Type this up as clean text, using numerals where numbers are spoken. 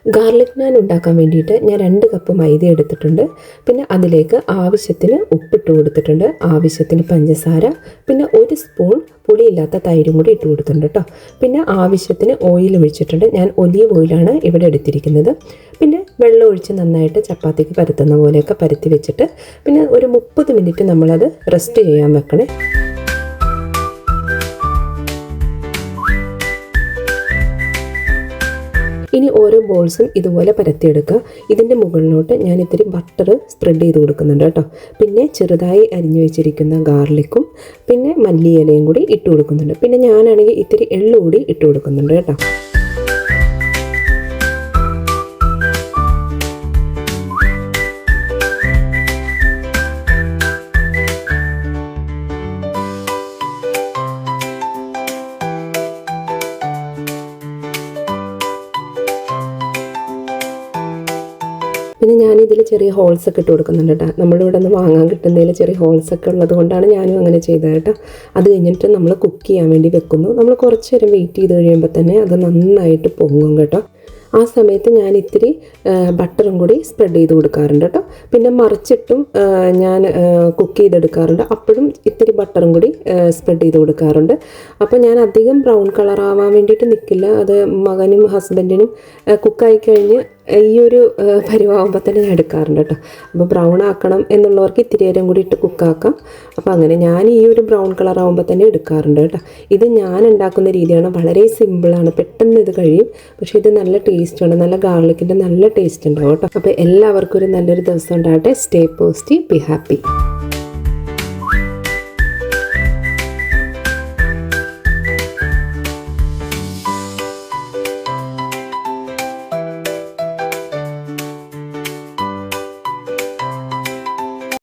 Garlic നാൻ ഉണ്ടാക്കാൻ വേണ്ടിയിട്ട് ഞാൻ 2 കപ്പ് മൈദ എടുത്തിട്ടുണ്ട്. പിന്നെ അതിലേക്ക് ആവശ്യത്തിന് ഉപ്പിട്ട് കൊടുത്തിട്ടുണ്ട്, ആവശ്യത്തിന് പഞ്ചസാര, പിന്നെ 1 സ്പൂൺ പുളിയില്ലാത്ത തൈരും കൂടി ഇട്ട് കൊടുത്തിട്ടുണ്ട് കേട്ടോ. പിന്നെ ആവശ്യത്തിന് ഓയിൽ ഒഴിച്ചിട്ടുണ്ട്. ഞാൻ ഒലീവ് ഓയിലാണ് ഇവിടെ എടുത്തിരിക്കുന്നത്. പിന്നെ വെള്ളം ഒഴിച്ച് നന്നായിട്ട് ചപ്പാത്തിക്ക് പരത്തുന്ന പോലെയൊക്കെ പരത്തി വെച്ചിട്ട് പിന്നെ ഒരു 30 മിനിറ്റ് നമ്മളത് റെസ്റ്റ് ചെയ്യാൻ വെക്കണേ. ഇനി ഓരോ ബോൾസും ഇതുപോലെ പരത്തിയെടുക്കുക. ഇതിൻ്റെ മുകളിലോട്ട് ഞാൻ ഇത്തിരി ബട്ടർ സ്പ്രെഡ് ചെയ്ത് കൊടുക്കുന്നുണ്ട് കേട്ടോ. പിന്നെ ചെറുതായി അരിഞ്ഞു വെച്ചിരിക്കുന്ന ഗാർലിക്കും പിന്നെ മല്ലിയിലയും കൂടി ഇട്ട് കൊടുക്കുന്നുണ്ട്. പിന്നെ ഞാനാണെങ്കിൽ ഇത്തിരി എള്ളു കൂടി ഇട്ട് കൊടുക്കുന്നുണ്ട് കേട്ടോ. പിന്നെ ഞാനിതിൽ ചെറിയ ഹോൾസൊക്കെ ഇട്ട് കൊടുക്കുന്നുണ്ട് കേട്ടോ. നമ്മളിവിടെ നിന്ന് വാങ്ങാൻ കിട്ടുന്നതിൽ ചെറിയ ഹോൾസൊക്കെ ഉള്ളത് കൊണ്ടാണ് ഞാനും അങ്ങനെ ചെയ്തത് കേട്ടോ. അത് കഴിഞ്ഞിട്ട് നമ്മൾ കുക്ക് ചെയ്യാൻ വേണ്ടി വെക്കുന്നു. നമ്മൾ കുറച്ച് നേരം വെയിറ്റ് ചെയ്ത് കഴിയുമ്പോൾ തന്നെ അത് നന്നായിട്ട് പൊങ്ങും കേട്ടോ. ആ സമയത്ത് ഞാൻ ഇത്തിരി ബട്ടറും കൂടി സ്പ്രെഡ് ചെയ്ത് കൊടുക്കാറുണ്ട് കേട്ടോ. പിന്നെ മറിച്ചിട്ടും ഞാൻ കുക്ക് ചെയ്തെടുക്കാറുണ്ട്. അപ്പോഴും ഇത്തിരി ബട്ടറും കൂടി സ്പ്രെഡ് ചെയ്ത് കൊടുക്കാറുണ്ട്. അപ്പോൾ ഞാൻ അധികം ബ്രൗൺ കളർ ആവാൻ വേണ്ടിയിട്ട് നിൽക്കില്ല. അത് മകനും ഹസ്ബൻഡിനും കുക്കായി കഴിഞ്ഞ് ഈ ഒരു പരിവാകുമ്പോൾ തന്നെ ഞാൻ എടുക്കാറുണ്ട് കേട്ടോ. അപ്പോൾ ബ്രൗൺ ആക്കണം എന്നുള്ളവർക്ക് ഇത്തിരി നേരം കൂടി ഇട്ട് കുക്കാക്കാം. അപ്പോൾ അങ്ങനെ ഞാൻ ഈ ഒരു ബ്രൗൺ കളർ ആകുമ്പോൾ തന്നെ എടുക്കാറുണ്ട് കേട്ടോ. ഇത് ഞാൻ ഉണ്ടാക്കുന്ന രീതിയാണ്, വളരെ സിമ്പിളാണ്, പെട്ടെന്ന് ഇത് കഴിയും. പക്ഷേ ഇത് നല്ല ടേസ്റ്റാണ്, നല്ല ഗാർലിക്കിൻ്റെ നല്ല ടേസ്റ്റ് ഉണ്ടാവും കേട്ടോ. അപ്പോൾ എല്ലാവർക്കും ഒരു നല്ലൊരു ദിവസം ഉണ്ടാകട്ടെ. Stay positive, be happy.